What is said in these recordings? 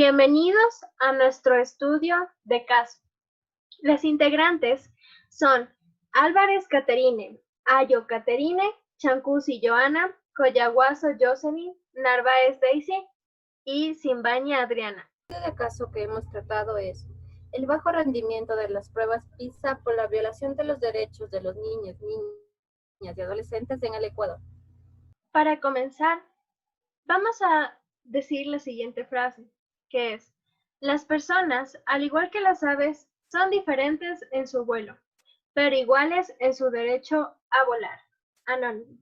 Bienvenidos a nuestro estudio de caso. Las integrantes son Álvarez Caterine, Ayo Caterine, Chancusi Joana, Coyaguazo Jocelyn, Narváez Daisy y Simbaña Adriana. El estudio de caso que hemos tratado es el bajo rendimiento de las pruebas PISA por la violación de los derechos de los niños, niñas y adolescentes en el Ecuador. Para comenzar, vamos a decir la siguiente frase, que es: las personas, al igual que las aves, son diferentes en su vuelo, pero iguales en su derecho a volar. Anónimo.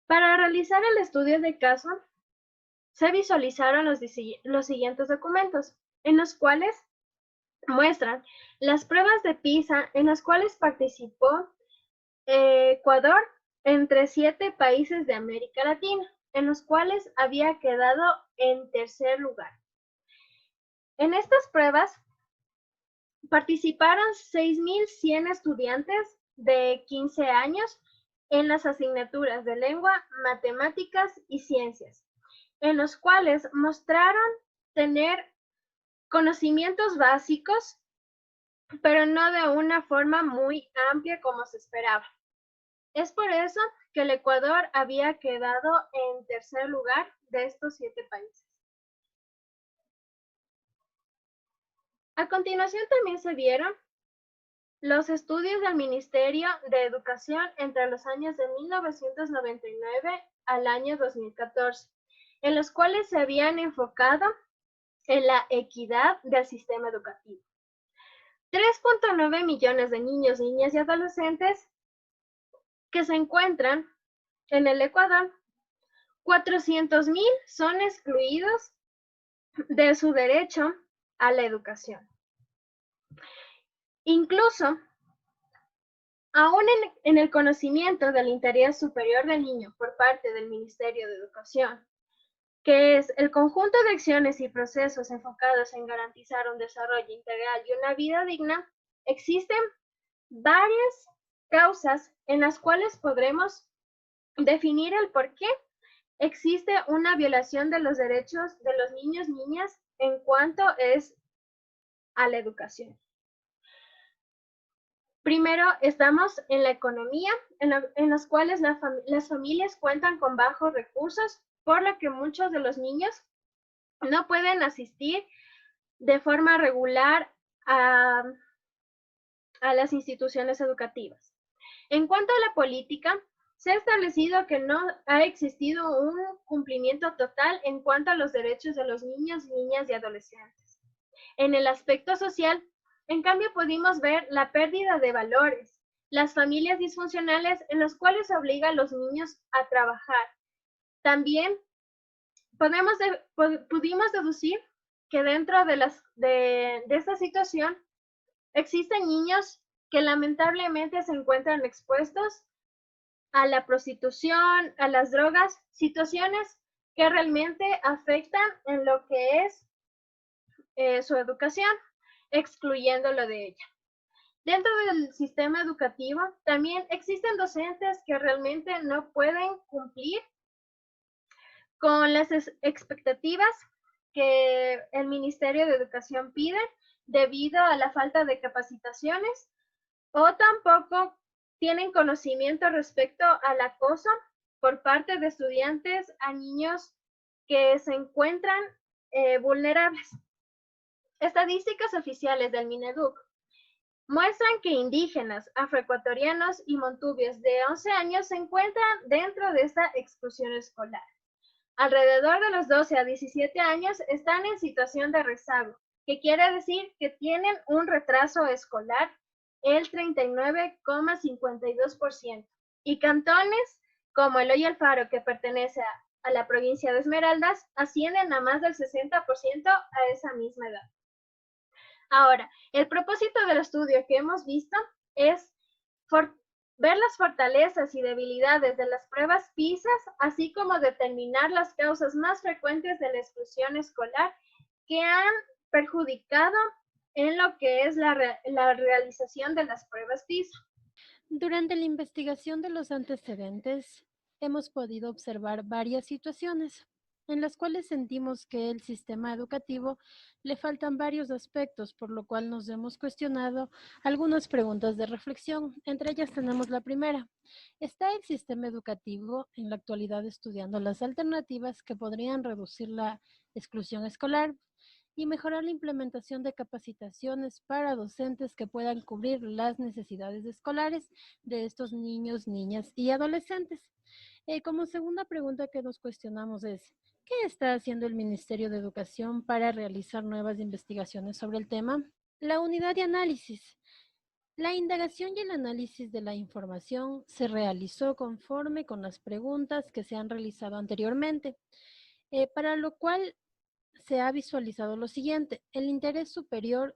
Para realizar el estudio de caso, se visualizaron los siguientes documentos, en los cuales muestran las pruebas de PISA en las cuales participó Ecuador entre 7 países de América Latina, en los cuales había quedado en tercer lugar. En estas pruebas participaron 6.100 estudiantes de 15 años en las asignaturas de lengua, matemáticas y ciencias, en los cuales mostraron tener conocimientos básicos, pero no de una forma muy amplia como se esperaba. Es por eso que el Ecuador había quedado en tercer lugar de estos 7 países. A continuación también se vieron los estudios del Ministerio de Educación entre los años de 1999 al año 2014, en los cuales se habían enfocado en la equidad del sistema educativo. 3.9 millones de niños, niñas y adolescentes que se encuentran en el Ecuador, 400,000 son excluidos de su derecho a la educación. Incluso, aún en el conocimiento del interés superior del niño por parte del Ministerio de Educación, que es el conjunto de acciones y procesos enfocados en garantizar un desarrollo integral y una vida digna, existen varias causas en las cuales podremos definir el por qué existe una violación de los derechos de los niños, niñas en cuanto es a la educación. Primero, estamos en la economía, en las cuales las familias cuentan con bajos recursos, por lo que muchos de los niños no pueden asistir de forma regular a las instituciones educativas. En cuanto a la política, se ha establecido que no ha existido un cumplimiento total en cuanto a los derechos de los niños, niñas y adolescentes. En el aspecto social, en cambio, pudimos ver la pérdida de valores, las familias disfuncionales en las cuales obliga a los niños a trabajar. También pudimos deducir que dentro de esta situación existen niños que lamentablemente se encuentran expuestos a la prostitución, a las drogas, situaciones que realmente afectan en lo que es su educación, excluyéndolo de ella. Dentro del sistema educativo también existen docentes que realmente no pueden cumplir con las expectativas que el Ministerio de Educación pide debido a la falta de capacitaciones, o tampoco tienen conocimiento respecto al acoso por parte de estudiantes a niños que se encuentran vulnerables. Estadísticas oficiales del Mineduc muestran que indígenas, afroecuatorianos y montubios de 11 años se encuentran dentro de esta exclusión escolar. Alrededor de los 12 a 17 años están en situación de rezago, que quiere decir que tienen un retraso escolar el 39,52%, y cantones como Eloy Alfaro, que pertenece a la provincia de Esmeraldas, ascienden a más del 60% a esa misma edad. Ahora, el propósito del estudio que hemos visto es ver las fortalezas y debilidades de las pruebas PISA, así como determinar las causas más frecuentes de la exclusión escolar que han perjudicado en lo que es la realización de las pruebas PISA. Durante la investigación de los antecedentes, hemos podido observar varias situaciones. en las cuales sentimos que el sistema educativo le faltan varios aspectos, por lo cual nos hemos cuestionado algunas preguntas de reflexión. Entre ellas tenemos la primera. ¿Está el sistema educativo en la actualidad estudiando las alternativas que podrían reducir la exclusión escolar y mejorar la implementación de capacitaciones para docentes que puedan cubrir las necesidades escolares de estos niños, niñas y adolescentes? Como segunda pregunta que nos cuestionamos es, ¿qué está haciendo el Ministerio de Educación para realizar nuevas investigaciones sobre el tema? La unidad de análisis. La indagación y el análisis de la información se realizó conforme con las preguntas que se han realizado anteriormente, para lo cual se ha visualizado lo siguiente: el interés superior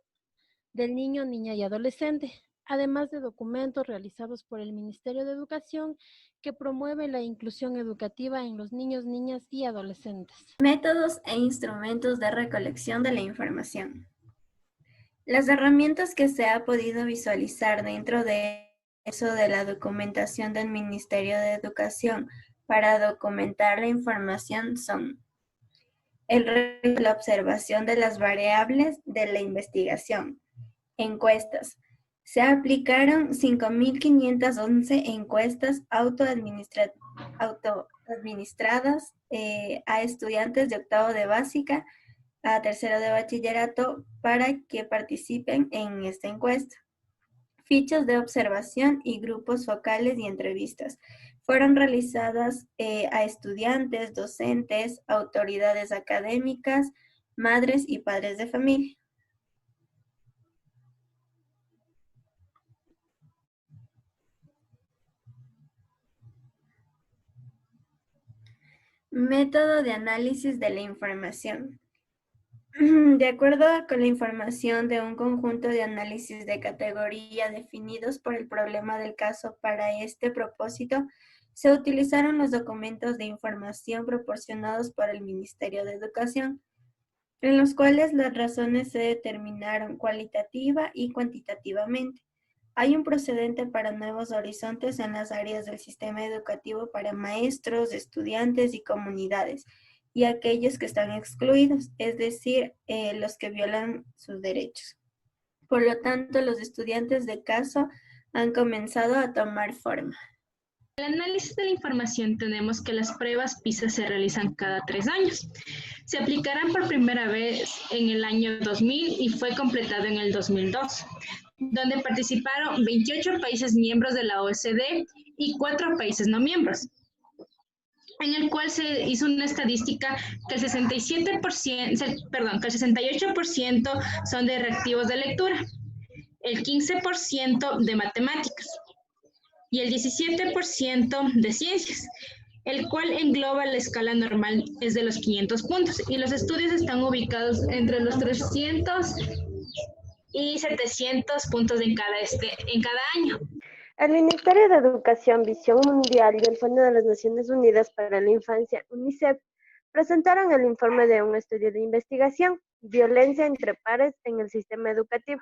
del niño, niña y adolescente, además de documentos realizados por el Ministerio de Educación que promueve la inclusión educativa en los niños, niñas y adolescentes. Métodos e instrumentos de recolección de la información. Las herramientas que se ha podido visualizar dentro de eso de la documentación del Ministerio de Educación para documentar la información son la observación de las variables de la investigación, encuestas. Se aplicaron 5.511 encuestas autoadministradas a estudiantes de octavo de básica a tercero de bachillerato para que participen en esta encuesta. Fichas de observación y grupos focales y entrevistas fueron realizadas a estudiantes, docentes, autoridades académicas, madres y padres de familia. Método de análisis de la información. De acuerdo con la información de un conjunto de análisis de categoría definidos por el problema del caso, para este propósito, se utilizaron los documentos de información proporcionados por el Ministerio de Educación, en los cuales las razones se determinaron cualitativa y cuantitativamente. Hay un procedente para nuevos horizontes en las áreas del sistema educativo para maestros, estudiantes y comunidades, y aquellos que están excluidos, es decir, los que violan sus derechos. Por lo tanto, los estudiantes de caso han comenzado a tomar forma. En el análisis de la información tenemos que las pruebas PISA se realizan cada 3 años. Se aplicarán por primera vez en el año 2000 y fue completado en el 2002, donde participaron 28 países miembros de la OECD y 4 países no miembros, en el cual se hizo una estadística que el 68% son de reactivos de lectura, el 15% de matemáticas y el 17% de ciencias, el cual engloba la escala normal es de los 500 puntos y los estudios están ubicados entre los 300 y 700 puntos en cada año. El Ministerio de Educación, Visión Mundial y el Fondo de las Naciones Unidas para la Infancia, UNICEF, presentaron el informe de un estudio de investigación, Violencia entre pares en el sistema educativo,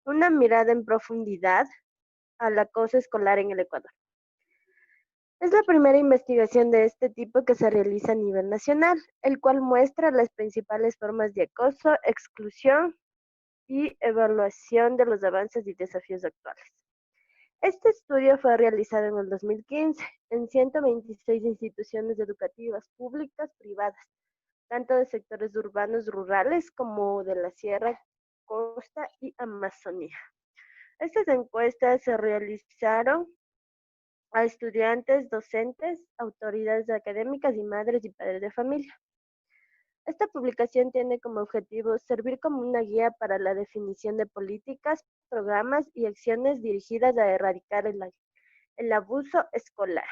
una mirada en profundidad al acoso escolar en el Ecuador. Es la primera investigación de este tipo que se realiza a nivel nacional, el cual muestra las principales formas de acoso, exclusión y evaluación de los avances y desafíos actuales. Este estudio fue realizado en el 2015 en 126 instituciones educativas públicas, privadas, tanto de sectores urbanos, rurales, como de la Sierra, Costa y Amazonía. Estas encuestas se realizaron a estudiantes, docentes, autoridades académicas y madres y padres de familia. Esta publicación tiene como objetivo servir como una guía para la definición de políticas, programas y acciones dirigidas a erradicar el abuso escolar.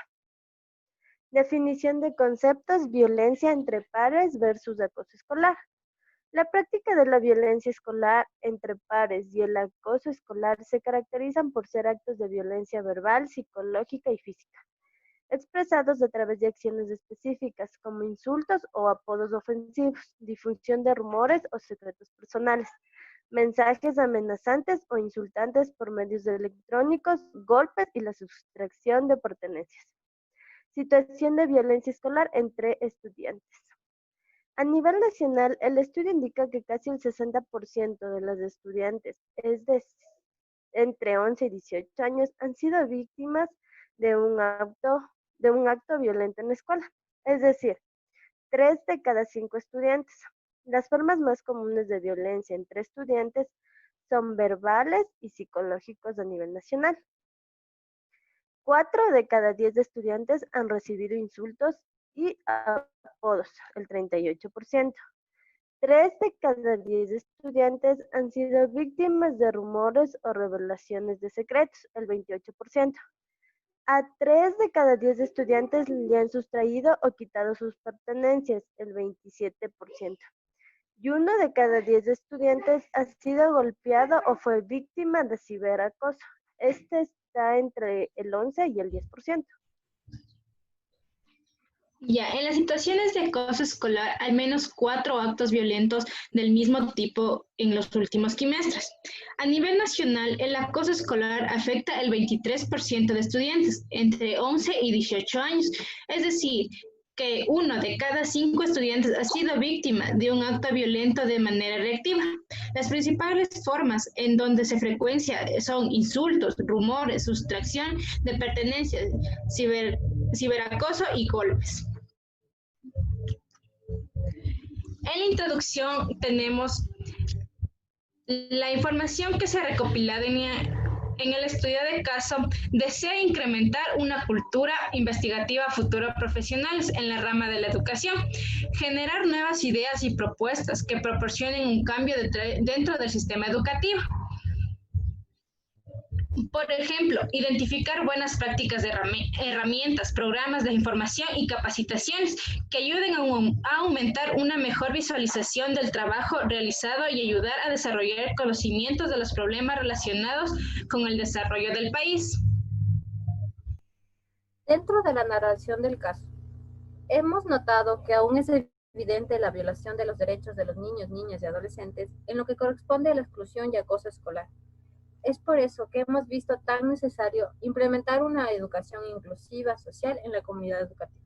Definición de conceptos: violencia entre pares versus acoso escolar. La práctica de la violencia escolar entre pares y el acoso escolar se caracterizan por ser actos de violencia verbal, psicológica y física, expresados a través de acciones específicas como insultos o apodos ofensivos, difusión de rumores o secretos personales, mensajes amenazantes o insultantes por medios electrónicos, golpes y la sustracción de pertenencias. Situación de violencia escolar entre estudiantes. A nivel nacional, el estudio indica que casi el 60% de los estudiantes, es decir, entre 11 y 18 años, han sido víctimas de un acto violento en la escuela. Es decir, 3 de cada 5 estudiantes. Las formas más comunes de violencia entre estudiantes son verbales y psicológicos a nivel nacional. 4 de cada 10 estudiantes han recibido insultos y apodos, el 38%. 3 de cada 10 estudiantes han sido víctimas de rumores o revelaciones de secretos, el 28%. A 3 de cada 10 estudiantes le han sustraído o quitado sus pertenencias, el 27%. Y 1 de cada 10 estudiantes ha sido golpeado o fue víctima de ciberacoso. Este está entre el 11 y el 10%. Ya, en las situaciones de acoso escolar, al menos 4 actos violentos del mismo tipo en los últimos trimestres. A nivel nacional, el acoso escolar afecta el 23% de estudiantes entre 11 y 18 años, es decir, que 1 de cada 5 estudiantes ha sido víctima de un acto violento de manera reactiva. Las principales formas en donde se frecuencia son insultos, rumores, sustracción de pertenencias, ciberacoso y golpes. En la introducción tenemos la información que se ha recopilado en el estudio de caso. Desea incrementar una cultura investigativa a futuros profesionales en la rama de la educación, generar nuevas ideas y propuestas que proporcionen un cambio dentro del sistema educativo. Por ejemplo, identificar buenas prácticas de herramientas, programas de información y capacitaciones que ayuden a aumentar una mejor visualización del trabajo realizado y ayudar a desarrollar conocimientos de los problemas relacionados con el desarrollo del país. Dentro de la narración del caso, hemos notado que aún es evidente la violación de los derechos de los niños, niñas y adolescentes en lo que corresponde a la exclusión y acoso escolar. Es por eso que hemos visto tan necesario implementar una educación inclusiva social en la comunidad educativa.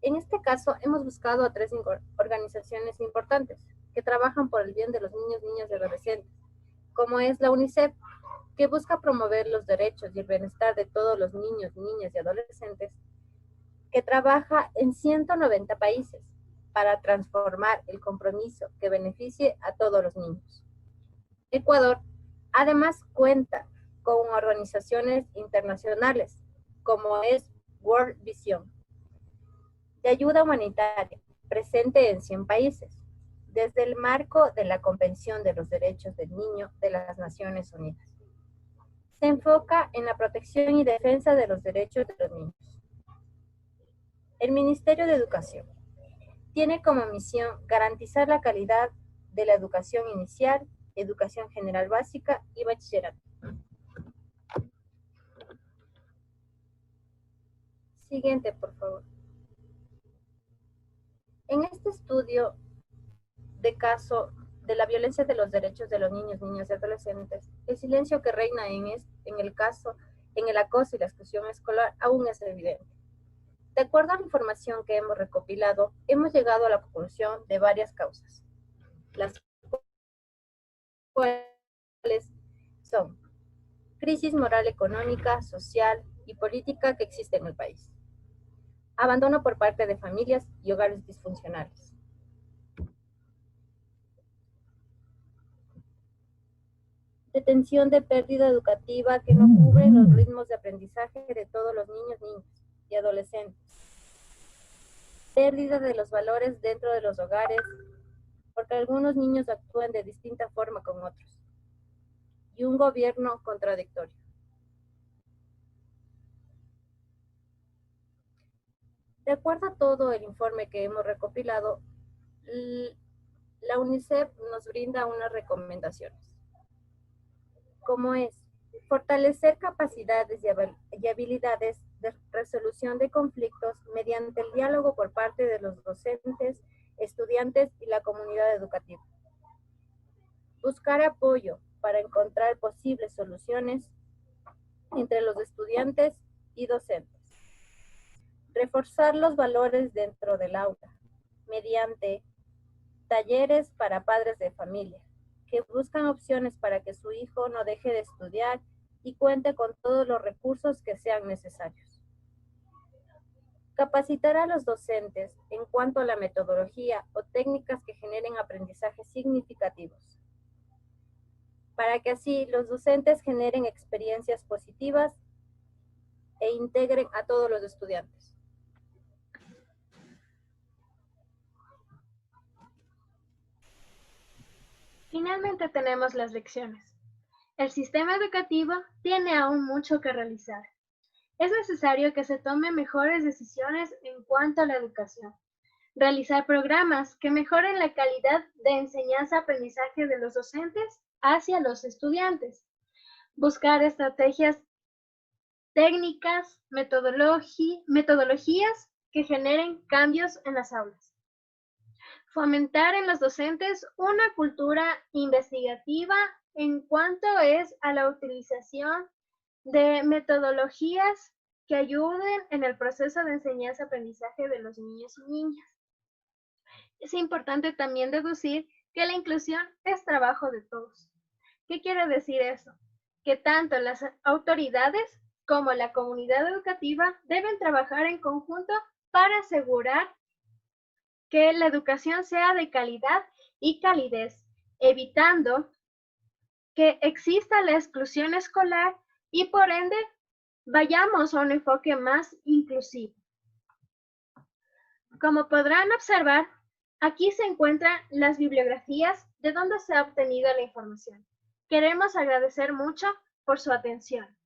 En este caso, hemos buscado a 3 organizaciones importantes que trabajan por el bien de los niños, niñas y adolescentes, como es la UNICEF, que busca promover los derechos y el bienestar de todos los niños, niñas y adolescentes, que trabaja en 190 países para transformar el compromiso que beneficie a todos los niños. Ecuador además cuenta con organizaciones internacionales como es World Vision, de ayuda humanitaria, presente en 100 países, desde el marco de la Convención de los Derechos del Niño de las Naciones Unidas. Se enfoca en la protección y defensa de los derechos de los niños. El Ministerio de Educación tiene como misión garantizar la calidad de la educación inicial, educación general básica y bachillerato. Siguiente, por favor. En este estudio de caso de la violencia de los derechos de los niños, niñas y adolescentes, el silencio que reina en el acoso y la exclusión escolar aún es evidente. De acuerdo a la información que hemos recopilado, hemos llegado a la conclusión de varias causas, las cuales son crisis moral, económica, social y política que existe en el país, abandono por parte de familias y hogares disfuncionales, detención de pérdida educativa que no cubre los ritmos de aprendizaje de todos los niños, niñas y adolescentes, pérdida de los valores dentro de los hogares porque algunos niños actúan de distinta forma con otros, y un gobierno contradictorio. De acuerdo a todo el informe que hemos recopilado, la UNICEF nos brinda unas recomendaciones, como es fortalecer capacidades y habilidades de resolución de conflictos mediante el diálogo por parte de los docentes, estudiantes y la comunidad educativa. Buscar apoyo para encontrar posibles soluciones entre los estudiantes y docentes. Reforzar los valores dentro del aula, mediante talleres para padres de familia, que buscan opciones para que su hijo no deje de estudiar y cuente con todos los recursos que sean necesarios. Capacitar a los docentes en cuanto a la metodología o técnicas que generen aprendizajes significativos, para que así los docentes generen experiencias positivas e integren a todos los estudiantes. Finalmente tenemos las lecciones. El sistema educativo tiene aún mucho que realizar. Es necesario que se tomen mejores decisiones en cuanto a la educación. Realizar programas que mejoren la calidad de enseñanza-aprendizaje de los docentes hacia los estudiantes. Buscar estrategias técnicas, metodologías que generen cambios en las aulas. Fomentar en los docentes una cultura investigativa en cuanto es a la utilización de metodologías que ayuden en el proceso de enseñanza-aprendizaje de los niños y niñas. Es importante también deducir que la inclusión es trabajo de todos. ¿Qué quiere decir eso? Que tanto las autoridades como la comunidad educativa deben trabajar en conjunto para asegurar que la educación sea de calidad y calidez, evitando que exista la exclusión escolar y por ende vayamos a un enfoque más inclusivo. Como podrán observar, aquí se encuentran las bibliografías de donde se ha obtenido la información. Queremos agradecer mucho por su atención.